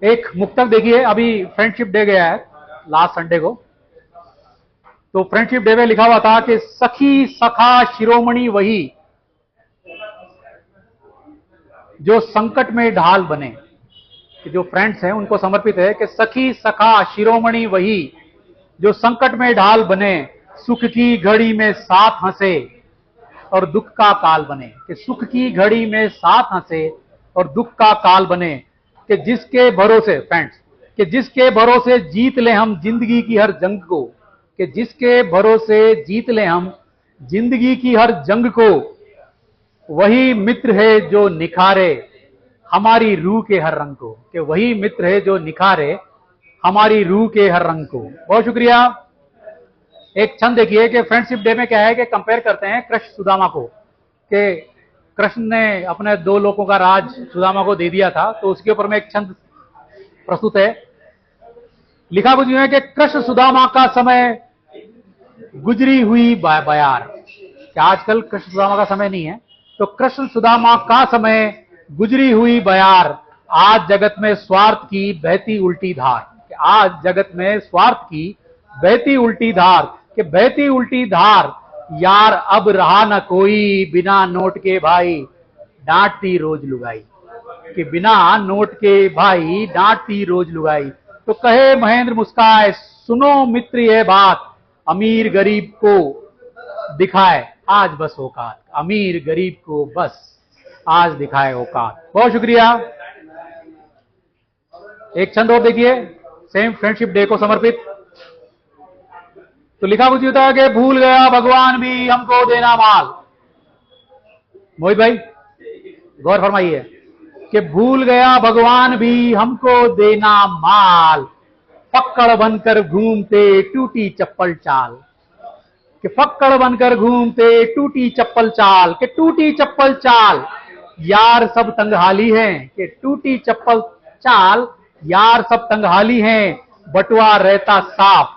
एक मुक्तक देखिए, अभी फ्रेंडशिप डे गया है लास्ट संडे को। तो फ्रेंडशिप डे में लिखा हुआ था कि सखी सखा शिरोमणि वही जो संकट में ढाल बने। कि जो फ्रेंड्स हैं उनको समर्पित है कि सखी सखा शिरोमणि वही जो संकट में ढाल बने, सुख की घड़ी में साथ हंसे और दुख का काल बने। कि सुख की घड़ी में साथ हंसे और दुख का काल बने। कि जिसके भरोसे फ्रेंड्स, कि जिसके भरोसे जीत ले हम जिंदगी की हर जंग को। कि जिसके भरोसे जीत ले हम जिंदगी की हर जंग को, वही मित्र है जो निखारे हमारी रूह के हर रंग को। कि वही मित्र है जो निखारे हमारी रूह के हर रंग को। बहुत शुक्रिया। एक छंद देखिए कि फ्रेंडशिप डे में क्या है कि कंपेयर करते हैं कृष्ण सुदामा को। कि कृष्ण ने अपने दो लोगों का राज सुदामा को दे दिया था, तो उसके ऊपर में एक छंद प्रस्तुत है। लिखा कुछ यूं है कि कृष्ण सुदामा का समय गुजरी हुई बयार। कि आजकल कृष्ण सुदामा का समय नहीं है, तो कृष्ण सुदामा का समय गुजरी हुई बयार, आज जगत में स्वार्थ की बहती उल्टी धार। कि आज जगत में स्वार्थ की बहती उल्टी धार। कि बहती उल्टी धार यार अब रहा न कोई, बिना नोट के भाई डांटती रोज लुगाई। कि बिना नोट के भाई डांटती रोज लुगाई। तो कहे महेंद्र मुस्काए सुनो मित्र ये बात, अमीर गरीब को दिखाए आज बस औकात। अमीर गरीब को बस आज दिखाए औकात। बहुत शुक्रिया। एक छंद और देखिए, सेम फ्रेंडशिप डे को समर्पित। तो लिखा कुछ होता है कि भूल गया भगवान भी हमको देना माल। मोहित भाई गौर फरमाइए कि भूल गया भगवान भी हमको देना माल, पक्कड़ बनकर घूमते टूटी चप्पल चाल। कि फक्कड़ बनकर घूमते टूटी चप्पल चाल। कि टूटी चप्पल चाल यार सब तंगहाली हैं। कि टूटी चप्पल चाल यार सब तंगहाली हैं, बटुआ रहता साफ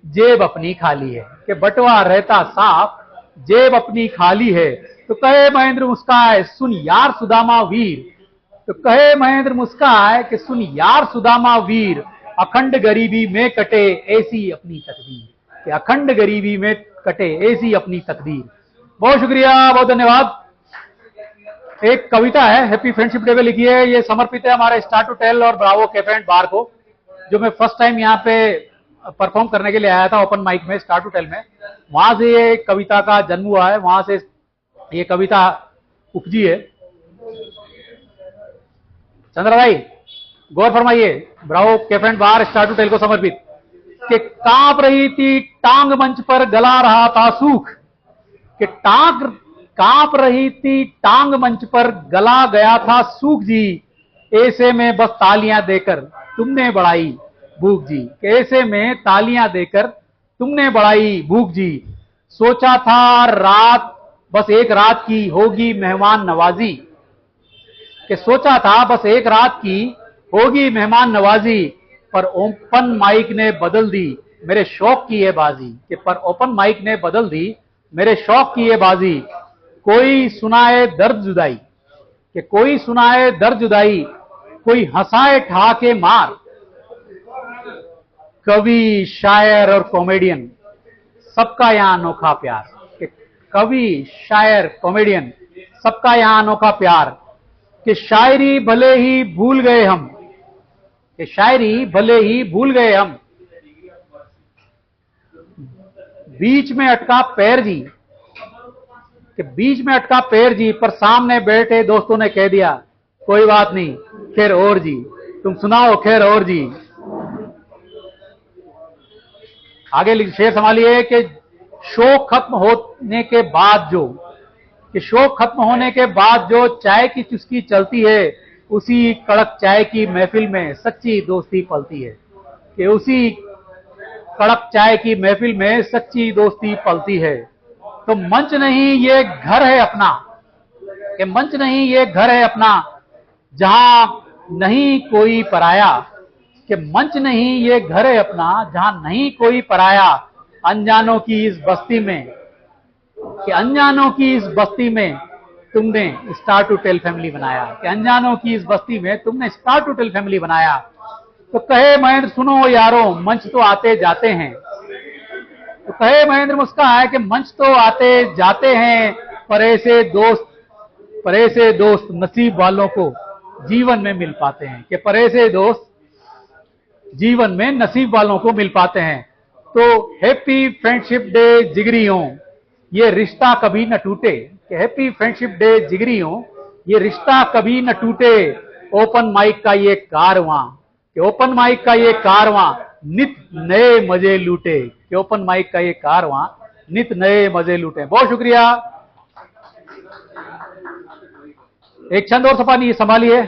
जेब अपनी खाली है। कि बटुआ रहता साफ जेब अपनी खाली है। तो कहे महेंद्र मुस्काए सुन यार सुदामा वीर। तो कहे महेंद्र मुस्काए कि सुन यार सुदामा वीर, अखंड गरीबी में कटे ऐसी अपनी तकदीर। कि अखंड गरीबी में कटे ऐसी अपनी तकदीर। बहुत शुक्रिया, बहुत धन्यवाद। एक कविता है हैप्पी फ्रेंडशिप डे पे लिखी है, ये समर्पित है हमारे स्टार्ट टू टेल और ब्रावो कैफे एंड बार को, जो मैं फर्स्ट टाइम यहाँ पे परफॉर्म करने के लिए आया था ओपन माइक में स्टार्ट टू टेल में। वहां से ये कविता का जन्म हुआ है, वहां से ये कविता उपजी है। चंद्र भाई गौर फरमाइए, bravo cafe and bar start to tell को समर्पित। कि कांप रही थी टांग मंच पर गला रहा था सूख। कि टांग कांप रही थी टांग मंच पर गला गया था सूख जी, ऐसे में बस तालियां देकर तुमने बढ़ाई भूख जी। कि ऐसे में तालियां देकर तुमने बढ़ाई भूख जी। सोचा था रात बस एक रात की होगी मेहमान नवाजी। कि सोचा था बस एक रात की होगी मेहमान नवाजी, पर ओपन माइक ने बदल दी मेरे शौक की ये बाजी। कि पर ओपन माइक ने बदल दी मेरे शौक की ये बाजी। कोई सुनाए दर्द जुदाई। कि कोई सुनाए दर्द जुदाई, कोई हंसाए ठहाके मार। कवि शायर और कॉमेडियन सबका यहां अनोखा प्यार। कि कवि शायर कॉमेडियन सबका यहां अनोखा प्यार। कि शायरी भले ही भूल गए हम। कि शायरी भले ही भूल गए हम, बीच में अटका पैर जी। कि बीच में अटका पैर जी, पर सामने बैठे दोस्तों ने कह दिया कोई बात नहीं खैर और जी, तुम सुनाओ खैर और जी। आगे शेर संभालिए कि शो खत्म होने के बाद जो, कि शो खत्म होने के बाद जो चाय की चुस्की चलती है, उसी कड़क चाय की महफिल में सच्ची दोस्ती पलती है। कि उसी कड़क चाय की महफिल में सच्ची दोस्ती पलती है। तो मंच नहीं ये घर है अपना। कि मंच नहीं ये घर है अपना, जहां नहीं कोई पराया। कि मंच नहीं ये घर है अपना, जहां नहीं कोई पराया। अनजानों की इस बस्ती में, कि अनजानों की इस बस्ती में तुमने स्टार टू टेल फैमिली बनाया। कि अनजानों की इस बस्ती में तुमने स्टार टू टेल फैमिली बनाया। तो कहे महेंद्र सुनो यारों, मंच तो आते जाते हैं। तो कहे महेंद्र मुस्काए कि मंच तो आते जाते हैं, पर ऐसे दोस्त नसीब वालों को जीवन में मिल पाते हैं, कि पर ऐसे दोस्त जीवन में नसीब वालों को मिल पाते हैं। तो हैप्पी फ्रेंडशिप डे जिगरियों, ये रिश्ता कभी न टूटे। कि हैप्पी फ्रेंडशिप डे जिगरियों, ये रिश्ता कभी न टूटे। ओपन माइक का ये कारवां, कि ओपन माइक का ये कारवां नित नए मजे लूटे। कि ओपन माइक का ये कारवां नित नए मजे लूटे। बहुत शुक्रिया। एक छंद और संभालिए,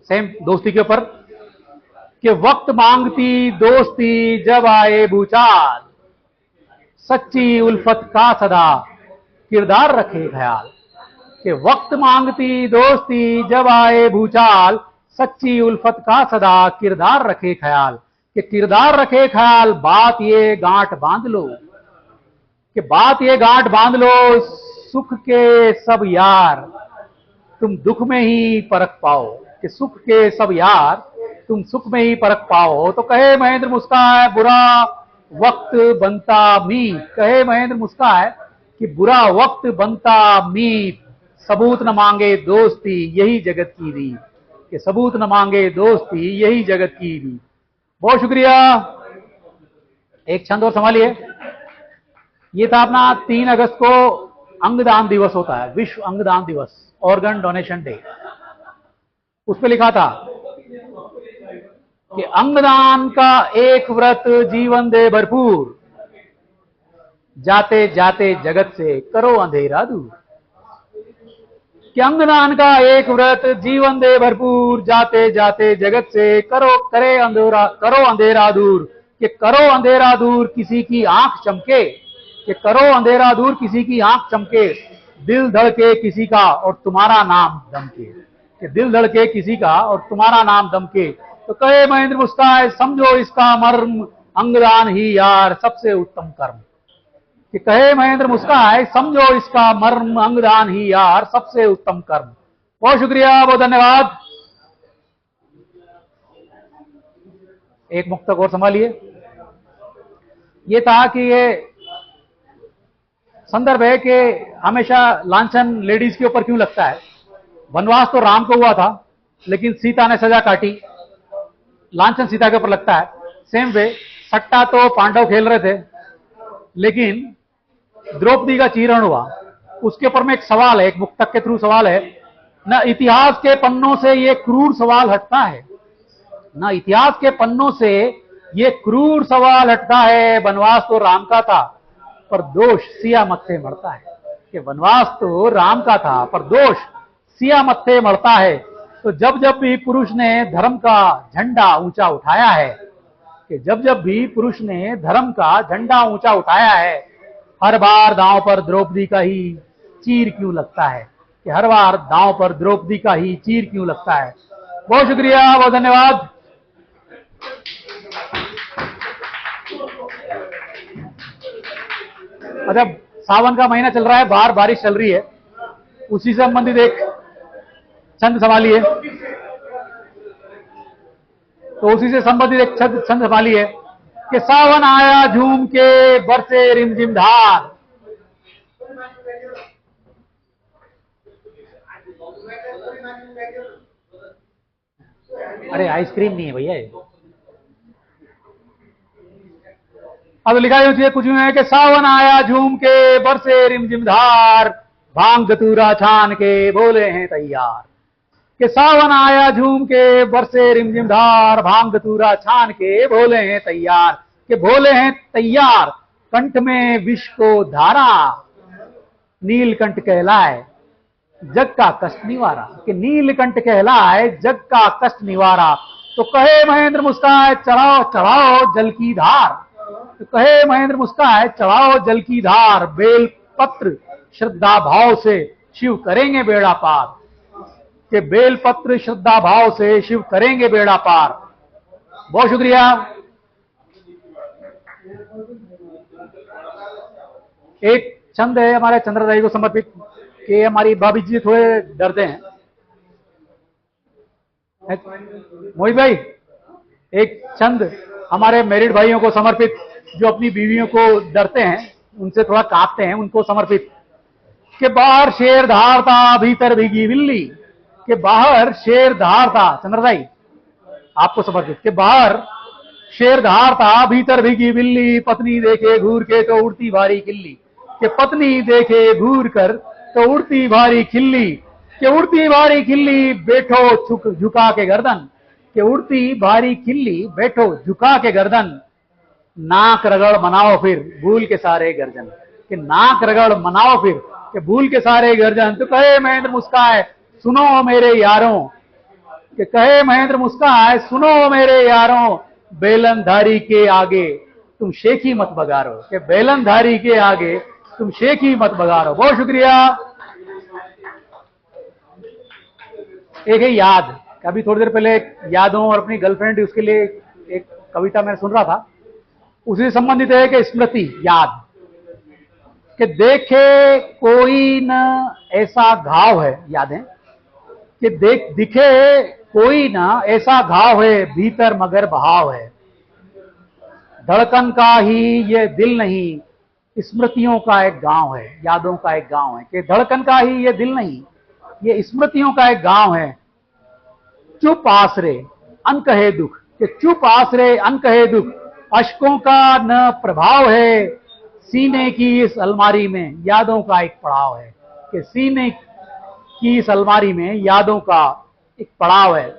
सेम दोस्ती के ऊपर। कि वक्त मांगती दोस्ती जब आए भूचाल, सच्ची उल्फत का सदा किरदार रखे ख्याल। कि वक्त मांगती दोस्ती जब आए भूचाल, सच्ची उल्फत का सदा किरदार रखे ख्याल। कि किरदार रखे ख्याल, बात ये गांठ बांध लो। कि बात ये गांठ बांध लो, सुख के सब यार तुम दुख में ही परख पाओ। कि सुख के सब यार तुम सुख में ही परख पाओ। तो कहे महेंद्र मुस्काए बुरा वक्त बनता मीत। कहे महेंद्र मुस्काए कि बुरा वक्त बनता मीत, सबूत न मांगे दोस्ती यही जगत की रीत। कि सबूत न मांगे दोस्ती यही जगत की रीत। बहुत शुक्रिया। एक छंद और संभालिए। ये था अपना 3 अगस्त को अंगदान दिवस होता है, विश्व अंगदान दिवस, ऑर्गन डोनेशन डे। उस पर लिखा था कि अंगदान का एक व्रत जीवन दे भरपूर, जाते जाते जगत से करो अंधेरा दूर। कि अंगदान का एक व्रत जीवन दे भरपूर, जाते जाते जगत से करो अंधेरा दूर। कि करो अंधेरा दूर किसी की आंख चमके। कि करो अंधेरा दूर किसी की आंख चमके, दिल धड़के किसी का और तुम्हारा नाम दमके। कि दिल धड़के किसी का और तुम्हारा नाम दमके। तो कहे महेंद्र मुस्काए समझो इसका मर्म, अंगदान ही यार सबसे उत्तम कर्म। कि कहे महेंद्र मुस्काए समझो इसका मर्म, अंगदान ही यार सबसे उत्तम कर्म। बहुत शुक्रिया, बहुत धन्यवाद। एक मुक्तक और संभालिए। ये था कि ये संदर्भ है कि हमेशा लांछन लेडीज के ऊपर क्यों लगता है। वनवास तो राम को हुआ था, लेकिन सीता ने सजा काटी, लांछन सीता के ऊपर लगता है। सेम वे सट्टा तो पांडव खेल रहे थे, लेकिन द्रौपदी का चीरण हुआ। उसके ऊपर में एक सवाल है, एक मुक्तक के थ्रू सवाल है। न इतिहास के पन्नों से ये क्रूर सवाल हटता है, न इतिहास के पन्नों से ये क्रूर सवाल हटता है, वनवास तो राम का था पर दोष सिया मत्थे मरता है। कि वनवास तो राम का था पर दोष सिया मत्थे मरता है। तो जब जब भी पुरुष ने धर्म का झंडा ऊंचा उठाया है, कि जब जब भी पुरुष ने धर्म का झंडा ऊंचा उठाया है, हर बार दांव पर द्रौपदी का ही चीर क्यों लगता है। कि हर बार दांव पर द्रौपदी का ही चीर क्यों लगता है। बहुत शुक्रिया, बहुत धन्यवाद। अच्छा, सावन का महीना चल रहा है, बाहर बारिश चल रही है, उसी से संबंधित एक छंद संभालिए। तो उसी से संबंधित एक छंद संभालिए कि सावन आया झूम के बरसे रिमझिम धार। अरे आइसक्रीम नहीं है भैया। अब लिखा है कुछ है कि सावन आया झूम के बरसे रिमझिम धार, भांग धतूरा छान के बोले हैं तैयार। कि सावन आया झूम के बरसे रिमझिम धार, भांग धतूरा छान के भोले हैं तैयार। कि भोले हैं तैयार, कंठ में विष को धारा, नीलकंठ कहलाए जग का कष्ट निवारा। कि नीलकंठ कहलाए जग का कष्ट निवारा। तो कहे महेंद्र मुस्काए चढ़ाओ चढ़ाओ जल की धार। तो कहे महेंद्र मुस्काए चढ़ाओ जल की धार, बेल पत्र श्रद्धा भाव से शिव करेंगे बेड़ा पार। कि बेल पत्र श्रद्धा भाव से शिव करेंगे बेड़ा पार। बहुत शुक्रिया। एक छंद है हमारे चंद्रदाई को समर्पित, कि हमारी भाभी जी थोड़े डरते हैं, मोहित भाई, एक छंद हमारे मैरिड भाइयों को समर्पित, जो अपनी बीवियों को डरते हैं, उनसे थोड़ा कांपते हैं, उनको समर्पित। कि बाहर शेर धार था, भीतर भीगी बिल्ली। कि बाहर शेर धार था, चंद्र भाई आपको समर्पित। कि बाहर शेर धार था, भीतर भीगी बिल्ली। पत्नी देखे घूर के तो उड़ती भारी खिल्ली। कि पत्नी देखे घूर कर तो उड़ती भारी खिल्ली। कि उड़ती भारी खिल्ली, बैठो झुका के गर्दन। कि उड़ती भारी खिल्ली, बैठो झुका के गर्दन। नाक रगड़ मनाओ फिर, भूल के सारे गर्जन। कि नाक रगड़ मनाओ फिर, कि भूल के सारे गर्जन। तो कहे महेंद्र मुस्काए, सुनो मेरे यारों। कि कहे महेंद्र मुस्काए, सुनो मेरे यारों। बेलनधारी के आगे तुम शेखी मत बगारो। कि बेलनधारी के आगे तुम शेखी मत बगारो। बहुत शुक्रिया। एक है याद। अभी थोड़ी देर पहले यादों और अपनी गर्लफ्रेंड, उसके लिए एक कविता मैं सुन रहा था, उसी से संबंधित है कि स्मृति, याद। कि देखे कोई न ऐसा घाव है, यादें। कि दिखे कोई न ऐसा घाव है, भीतर मगर बहाव है। धड़कन का ही ये दिल नहीं, स्मृतियों का एक गांव है, यादों का एक गांव है। कि धड़कन का ही ये दिल नहीं, ये स्मृतियों का एक गांव है। चुप आसरे अनकहे दुख। कि चुप आसरे अनकहे दुख, अश्कों का न प्रभाव है। सीने की इस अलमारी में यादों का एक पड़ाव है। कि सीने की इस अलमारी में यादों का एक पड़ाव है।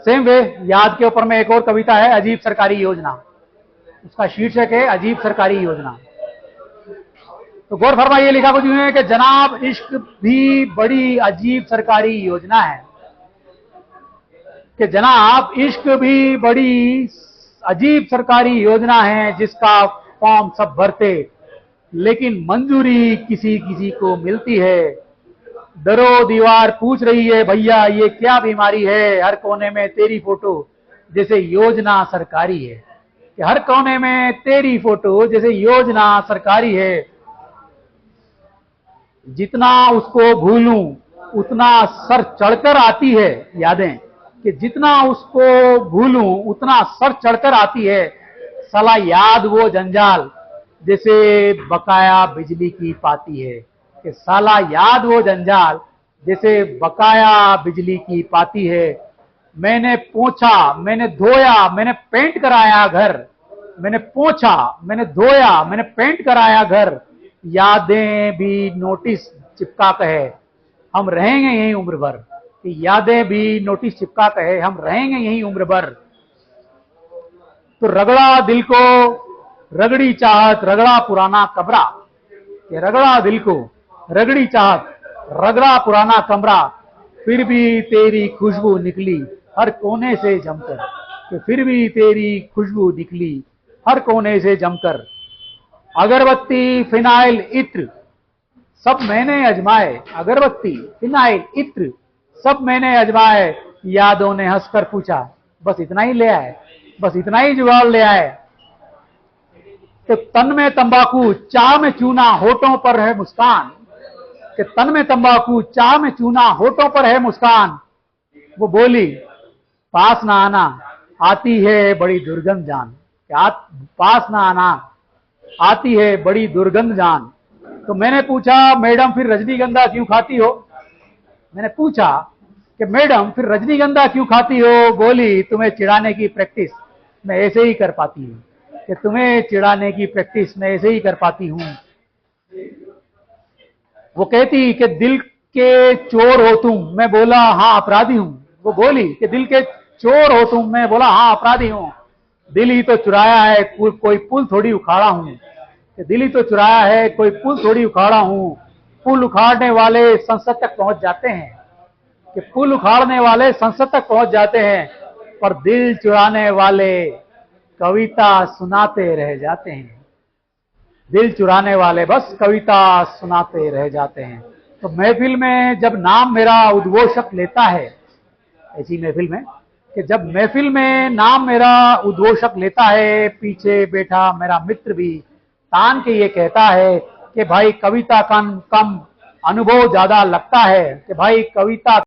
सेम वे, याद के ऊपर में एक और कविता है, अजीब सरकारी योजना। उसका शीर्षक है अजीब सरकारी योजना। तो गौर फरमाइए, लिखा कुछ यूं है कि जनाब इश्क भी बड़ी अजीब सरकारी योजना है। कि जनाब इश्क भी बड़ी अजीब सरकारी योजना है, जिसका फॉर्म सब भरते लेकिन मंजूरी किसी किसी को मिलती है। दरो दीवार पूछ रही है, भैया ये क्या बीमारी है। हर कोने में तेरी फोटो जैसे योजना सरकारी है। कि हर कोने में तेरी फोटो जैसे योजना सरकारी है। जितना उसको भूलूं उतना सर चढ़कर आती है यादें। कि जितना उसको भूलूं उतना सर चढ़कर आती है। साला याद वो जंजाल जैसे बकाया बिजली की पाती है। कि साला याद वो जंजाल जैसे बकाया बिजली की पाती है। मैंने पोंछा, मैंने धोया, मैंने पेंट कराया घर। मैंने पोंछा, मैंने धोया, मैंने पेंट कराया घर। यादें भी नोटिस चिपका कहे हम रहेंगे यहीं उम्र भर। कि यादें भी नोटिस चिपका कहे हम रहेंगे यहीं उम्र भर। तो रगड़ा दिल को रगड़ी चाहत, रगड़ा पुराना कमरा। कि रगड़ा दिल को रगड़ी चाहत, रगड़ा पुराना कमरा। फिर भी तेरी खुशबू निकली हर कोने से जमकर। कि फिर भी तेरी खुशबू निकली हर कोने से जमकर। अगरबत्ती फिनाइल इत्र सब मैंने अजमाए। अगरबत्ती फिनाइल इत्र सब मैंने अजमाए। यादों ने हंसकर पूछा, बस इतना ही ले आए, बस इतना ही जुगाड़ ले आए। तो तन में तंबाकू चाह में चूना, होठों पर है मुस्कान। कि तन में तंबाकू चाह में चूना, होठों पर है मुस्कान। वो बोली पास ना आना, आती है बड़ी दुर्गंध जान। पास ना आना, आती है बड़ी दुर्गंध जान। तो मैंने पूछा, मैडम फिर रजनीगंधा क्यों खाती हो। मैंने पूछा कि मैडम फिर रजनीगंधा क्यों खाती हो। बोली तुम्हें चिढ़ाने की प्रैक्टिस मैं ऐसे ही कर पाती हूँ। कि तुम्हें चिढ़ाने की प्रैक्टिस मैं ऐसे ही कर पाती हूँ। वो कहती कि दिल के चोर हो तुम। मैं बोला हाँ अपराधी हूँ। वो बोली कि दिल के चोर हो तुम। मैं बोला हाँ अपराधी हूँ। दिल ही तो चुराया है, कोई पुल थोड़ी उखाड़ा हूँ। कि दिल ही तो चुराया है, कोई पुल थोड़ी उखाड़ा हूँ। पुल उखाड़ने वाले संसद तक पहुंच जाते हैं। कि पुल उखाड़ने वाले संसद तक पहुंच जाते हैं, पर दिल चुराने वाले कविता सुनाते रह जाते हैं। दिल चुराने वाले बस कविता सुनाते रह जाते हैं। तो महफिल में जब नाम मेरा उद्घोषक लेता है, ऐसी महफिल में कि जब महफिल में नाम मेरा उद्घोषक लेता है, पीछे बैठा मेरा मित्र भी तान के ये कहता है कि भाई कविता कम अनुभव ज्यादा लगता है। कि भाई कविता